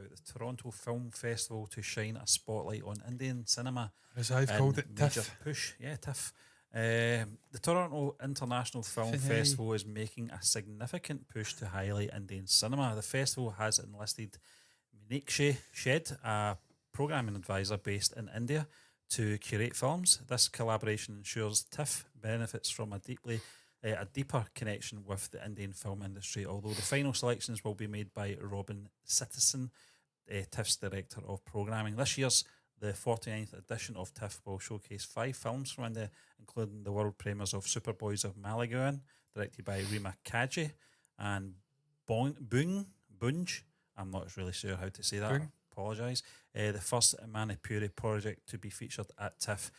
about the Toronto Film Festival to shine a spotlight on Indian cinema. As I've called it, major TIFF. push. Yeah, TIFF. The Toronto International Film Festival is making a significant push to highlight Indian cinema. The festival has enlisted Meenakshi Shed, a programming advisor based in India, to curate films. This collaboration ensures TIFF benefits from a deeper connection with the Indian film industry, although the final selections will be made by Robin Citizen, TIFF's Director of Programming. This year's the 49th edition of TIFF will showcase 5 films from India, including the world premieres of Superboys of Malagaon, directed by Rima Kaji, and Bunj. I'm not really sure how to say that. I apologise. The first Manipuri project to be featured at TIFF,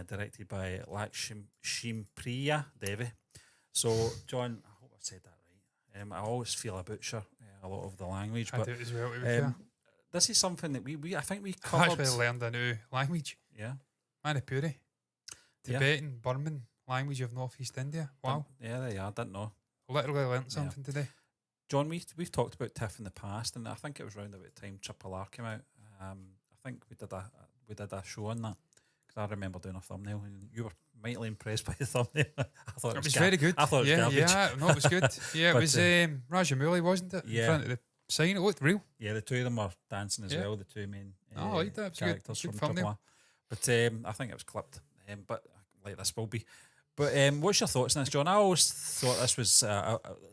directed by Lakshmipriya Devi. So, John, I hope I've said that right. I always feel I butcher a lot of the language. I but do as well, to be fair. This is something that I think we I covered. actually learned a new language. Yeah. Manipuri. Tibetan, Burman language of Northeast India. Wow. Yeah, there you are. Didn't know. Literally learnt something today. John, we've talked about TIFF in the past, and I think it was around about the time Triple R came out. I think we did a show on that, because I remember doing a thumbnail, and you were mightily impressed by the thumbnail. I thought it was very good. I thought it was garbage. Yeah, no, it was good. Yeah, it was Rajamouli, wasn't it? Yeah. In front of the sign, it looked real. Yeah, the two of them were dancing as well. The two main I like that. It was characters good from thumbnail. Triple R. But I think it was clipped. But like this will be. But what's your thoughts on this, John? I always thought this was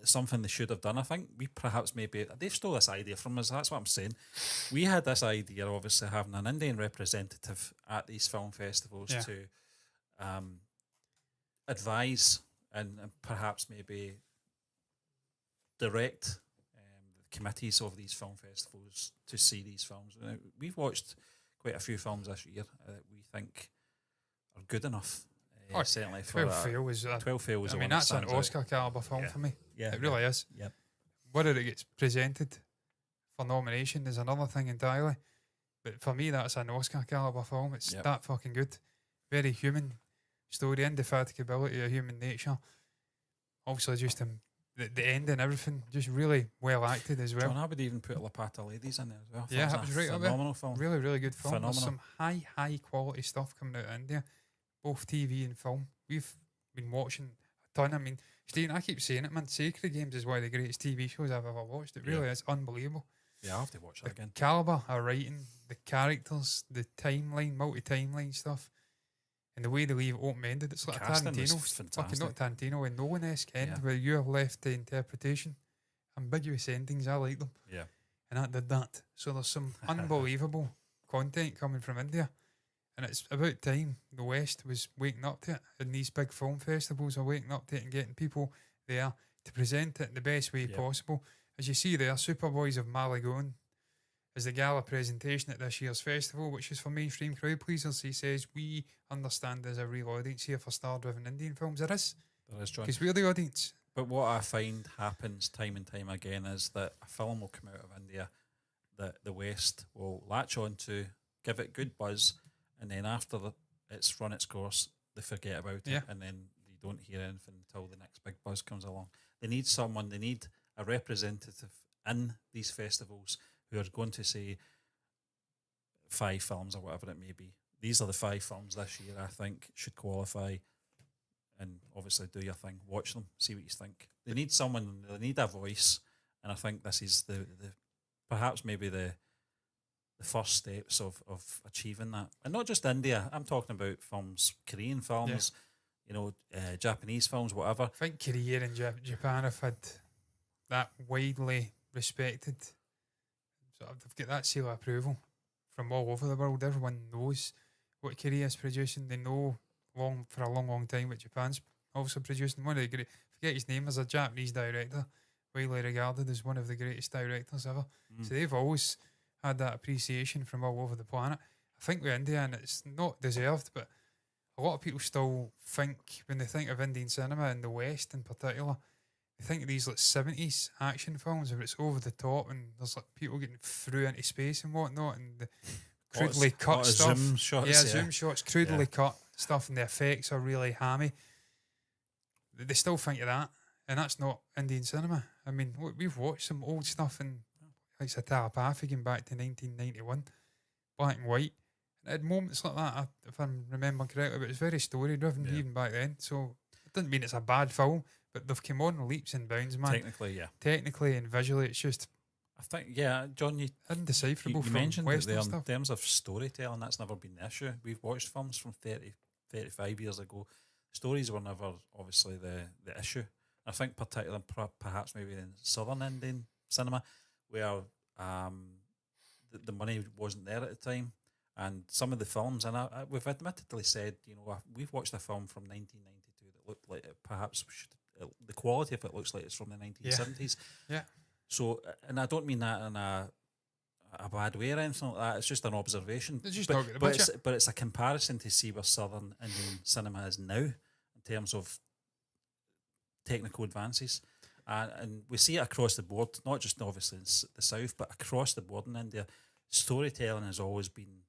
something they should have done. I think we perhaps maybe they've stole this idea from us. That's what I'm saying. We had this idea, obviously, having an Indian representative at these film festivals to advise and perhaps maybe direct the committees of these film festivals to see these films. We've watched quite a few films this year that we think are good enough. Certainly for 12 Fail was 12 Fail was. I mean, that's an Oscar caliber film for me. Yeah, it really is. Yeah. Whether it gets presented for nomination is another thing entirely. But for me, that's an Oscar caliber film. It's that fucking good. Very human story, indefatigability of human nature. Also, just the end and everything, just really well acted as well. John, I would even put La Pata Ladies in there as well. Yeah, that was right up there. Phenomenal film. Really, really good film. Phenomenal. There's some high quality stuff coming out of India, both TV and film. We've been watching a ton. I mean, Stephen, I keep saying it, man. Sacred Games is one of the greatest TV shows I've ever watched. It really is unbelievable. Yeah, I have to watch that again. Caliber of writing, the characters, the timeline, multi-timeline stuff, and the way they leave it open-ended. It's like a Tarantino, fucking not Tarantino, and Nolan-esque end where you're left to interpretation. Ambiguous endings, I like them. Yeah. And that did that. So there's some unbelievable content coming from India. And it's about time the West was waking up to it, and these big film festivals are waking up to it and getting people there to present it in the best way possible. As you see there, Superboys of Malagaon is the gala presentation at this year's festival, which is for mainstream crowd pleasers. He says, we understand there's a real audience here for star-driven Indian films. There is, John. Because we're the audience. But what I find happens time and time again is that a film will come out of India that the West will latch on to, give it good buzz, and then after it's run its course, they forget about it, and then you don't hear anything until the next big buzz comes along. They need a representative in these festivals who are going to say 5 films or whatever it may be. These are the 5 films this year I think should qualify, and obviously do your thing. Watch them, see what you think. They need someone, they need a voice, and I think this is the perhaps maybe the first steps of achieving that. And not just India, I'm talking about films, Korean films, Japanese films, whatever. I think Korea and Japan have had that widely respected. So they've got that seal of approval from all over the world. Everyone knows what Korea's producing. They know for a long time what Japan's also producing. One of the great, forget his name, as a Japanese director, widely regarded as one of the greatest directors ever. So they've always had that appreciation from all over the planet. I think with India, and it's not deserved, but a lot of people still think, when they think of Indian cinema in the West in particular, they think of these like 70s action films where it's over the top and there's like people getting through into space and whatnot, and the crudely cut stuff. Zoom shots, zoom shots, crudely cut stuff, and the effects are really hammy. They still think of that, and that's not Indian cinema. I mean, we've watched some old stuff, and like Telepathy going back to 1991, black and white. And it had moments like that, if I'm remembering correctly, but it's very story driven even back then. So it doesn't mean it's a bad film, but they've come on leaps and bounds, man. Technically, yeah. Technically and visually, it's just, I think, yeah, John, you indecipherable from mentioned that Western there, stuff. in terms of storytelling, that's never been the issue. We've watched films from 30, 35 years ago. Stories were never, obviously, the issue. I think particularly, perhaps maybe in Southern Indian cinema, where the money wasn't there at the time. And some of the films, and we've admittedly said, we've watched a film from 1992 that looked like it perhaps the quality of it looks like it's from the 1970s. Yeah. So, and I don't mean that in a bad way or anything like that. It's just an observation. It's just but it's a comparison to see where Southern Indian cinema is now in terms of technical advances. And we see it across the board, not just obviously in the South, but across the board in India. Storytelling has always been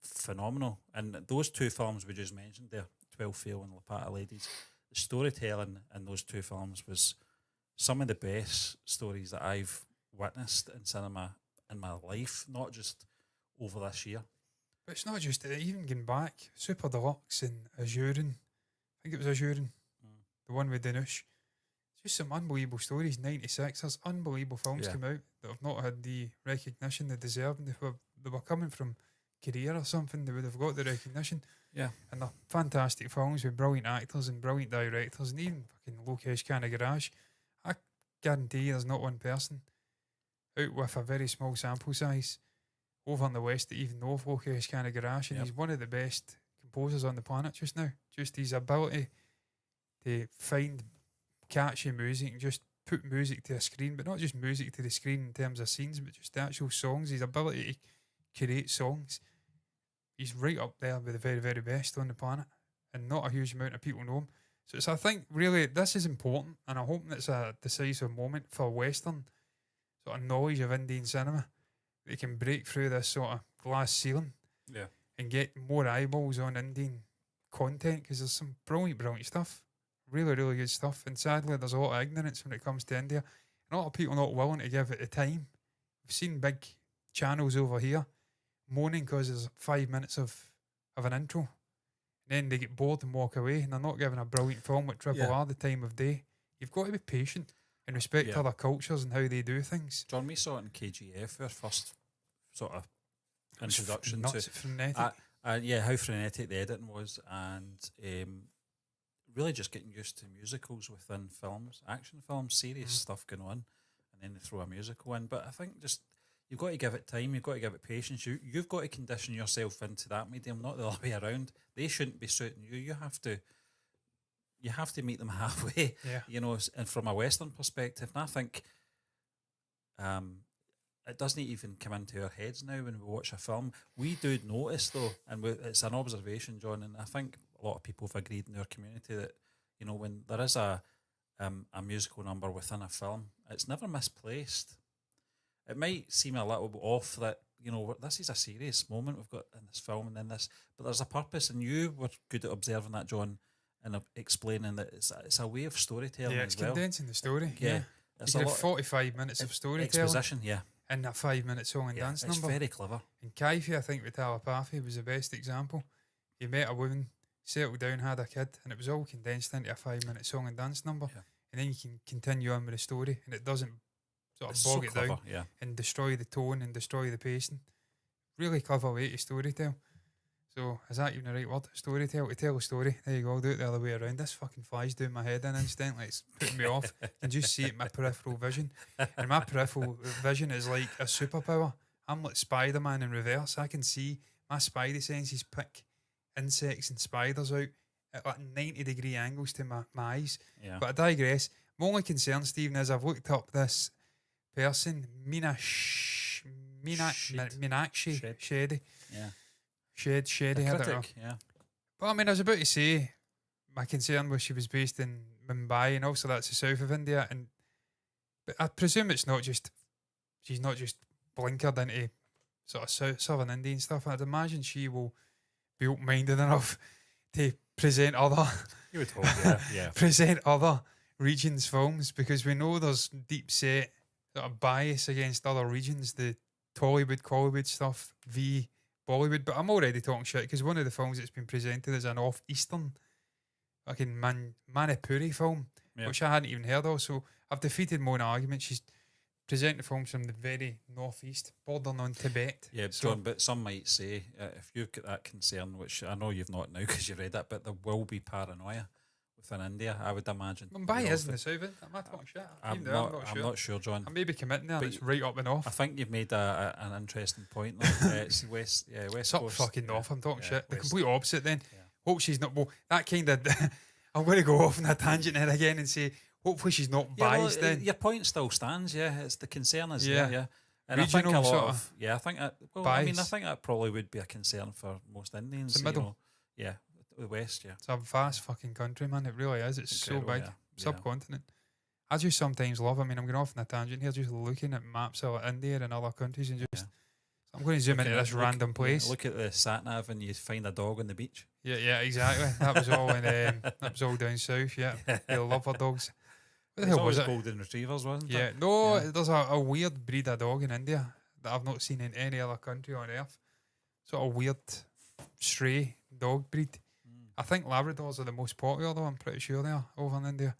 phenomenal. And those two films we just mentioned there, 12 Fail and Lapata Ladies, the storytelling in those two films was some of the best stories that I've witnessed in cinema in my life, not just over this year. But it's not just even going back, Super Deluxe and Azurin, I think it was Azurin, the one with Dinush. Just some unbelievable stories. 96, there's unbelievable films come out that have not had the recognition they deserve. And if they were coming from Korea or something, they would have got the recognition. Yeah. And they're fantastic films with brilliant actors and brilliant directors, and even fucking Lokesh Kanagaraj. I guarantee you there's not one person out with a very small sample size over in the West that even know of Lokesh Kanagaraj, and he's one of the best composers on the planet just now. Just his ability to find catchy music and just put music to a screen, but not just music to the screen in terms of scenes, but just the actual songs. His ability to create songs, he's right up there with the very, very best on the planet, and not a huge amount of people know him. So I think really this is important, and I hope it's a decisive moment for Western sort of knowledge of Indian cinema. They can break through this sort of glass ceiling and get more eyeballs on Indian content, because there's some brilliant stuff. Really, really good stuff. And sadly, there's a lot of ignorance when it comes to India. And a lot of people not willing to give it the time. We've seen big channels over here moaning because there's 5 minutes of an intro. And then they get bored and walk away, and they're not giving a brilliant film with Triple R the time of day. You've got to be patient and respect other cultures and how they do things. John, we saw it in KGF, our first sort of introduction to frenetic. How frenetic the editing was, and really just getting used to musicals within films, action films, serious stuff going on, and then they throw a musical in. But I think just you've got to give it time, you've got to give it patience. You've got to condition yourself into that medium, not the other way around. They shouldn't be suiting you. You have to meet them halfway. And from a Western perspective, and I think it doesn't even come into our heads now when we watch a film. We do notice though, and it's an observation, John, and I think a lot of people have agreed in our community that, when there is a musical number within a film, it's never misplaced. It might seem a little bit off that, this is a serious moment we've got in this film and in this, but there's a purpose, and you were good at observing that, John, and explaining that it's a way of storytelling as well. It's condensing the story. It's a a lot 45 minutes of storytelling. Exposition, in that 5 minute song and dance number. It's very clever. And Kaifi, I think, with Telepathy was the best example. He met a woman, settled down, had a kid, and it was all condensed into a 5 minute song and dance number. And then you can continue on with the story, and it doesn't sort of bog it down and destroy the tone and destroy the pacing. Really clever way to storytell. So, is that even the right word? Storytell, to tell a story. There you go, I'll do it the other way around. This fucking flies down my head in instantly. It's putting me off. I can just see it in my peripheral vision. And my peripheral vision is like a superpower. I'm like Spider-Man in reverse. I can see my spidey senses pick insects and spiders out at like 90-degree angles to my eyes. But I digress. My only concern, Stephen, is I've looked up this person, Meenakshi Shetty. Shady. A critic, But I mean, I was about to say my concern was she was based in Mumbai, and also that's the south of India, but I presume she's not just blinkered into sort of southern Indian stuff. I'd imagine she will be open-minded enough to present other you would hope, present other regions' films, because we know there's deep set sort of bias against other regions, the Tollywood, Collywood stuff, v Bollywood. But I'm already talking shit because one of the films that's been presented as an off-eastern fucking Manipuri film, which I hadn't even heard of. So I've defeated Mona argument. She's presenting films from the very northeast, bordering on Tibet. Yeah, so, John, but some might say, if you've got that concern, which I know you've not now because you read it, but there will be paranoia within India, I would imagine. Mumbai is in the south, am I talking shit? I'm not sure, John. I may be committing there, but it's right up and off. I think you've made an interesting point. It's west it's coast. Up fucking north, I'm talking shit. The west. complete opposite then. Yeah. Hope she's not, well, that kind of, I'm going to go off on a tangent here again and say, hopefully she's not biased then. Your point still stands, it's the concern is yeah. yeah. And regional, I think a lot of, I think that, I think that probably would be a concern for most Indians. The middle. The west, It's a vast fucking country, man. It really is. It's incredible, so big. Subcontinent. I just sometimes love, I'm going off on a tangent here, just looking at maps of India and other countries and just, I'm going to zoom into this random place. Look at the sat-nav and you find a dog on the beach. Yeah, exactly. That was all in, that was all down south, yeah. They love our dogs. What the hell was it? Golden retrievers, wasn't it? Yeah, no, there's a weird breed of dog in India that I've not seen in any other country on earth. Sort of weird, stray dog breed. I think Labradors are the most popular though, I'm pretty sure they are over in India.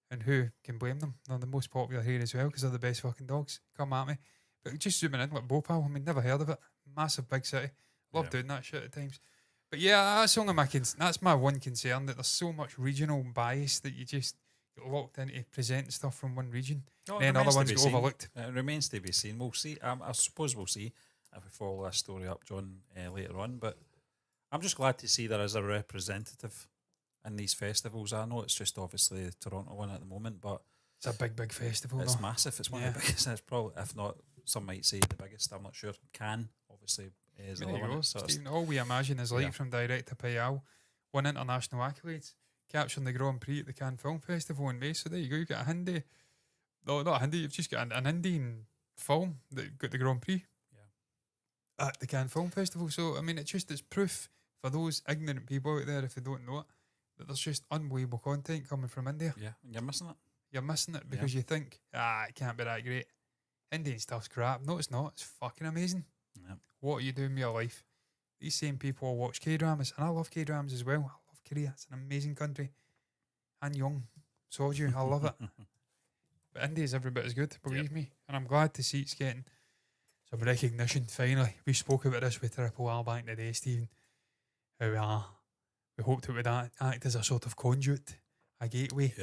And who can blame them? They're the most popular here as well because they're the best fucking dogs. Come at me. But just zooming in, like Bhopal, never heard of it. Massive big city. Love doing that shit at times. But yeah, that's only that's my one concern, that there's so much regional bias that you just get locked into presenting stuff from one region. And then other ones get overlooked. It remains to be seen. We'll see. I suppose we'll see if we follow this story up, John, later on. But I'm just glad to see there is a representative in these festivals. I know it's just obviously the Toronto one at the moment, but it's a big festival. It's massive. It's one of the biggest. It's probably, if not, some might say the biggest. I'm not sure. Cannes, obviously, is the other one. Stephen, all we imagine is like from direct to Payal, won international accolades, capturing the Grand Prix at the Cannes Film Festival in May. So there you go. You get a Hindi. No, not a Hindi. You've just got an Indian film that got the Grand Prix at the Cannes Film Festival. So I mean, it's proof for those ignorant people out there, if they don't know it, that there's just unbelievable content coming from India. Yeah, and you're missing it. You're missing it because you think, it can't be that great. Indian stuff's crap. No, it's not. It's fucking amazing. Yep. What are you doing with your life? These same people will watch K-dramas, and I love K-dramas as well. I love Korea. It's an amazing country. And young. Soju, I love it. But India's every bit as good, believe me. And I'm glad to see it's getting some recognition, finally. We spoke about this with Triple R back in the day, Stephen. How we hoped it would act as a sort of conduit, a gateway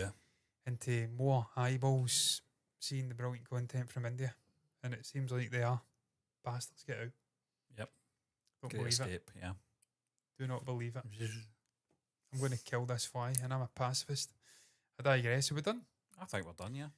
into more eyeballs seeing the brilliant content from India. And it seems like they are. Bastards, get out. Yep. Don't Great believe escape, it. Do not believe it. I'm going to kill this fly, and I'm a pacifist. I digress. Are we done? I think we're done, yeah.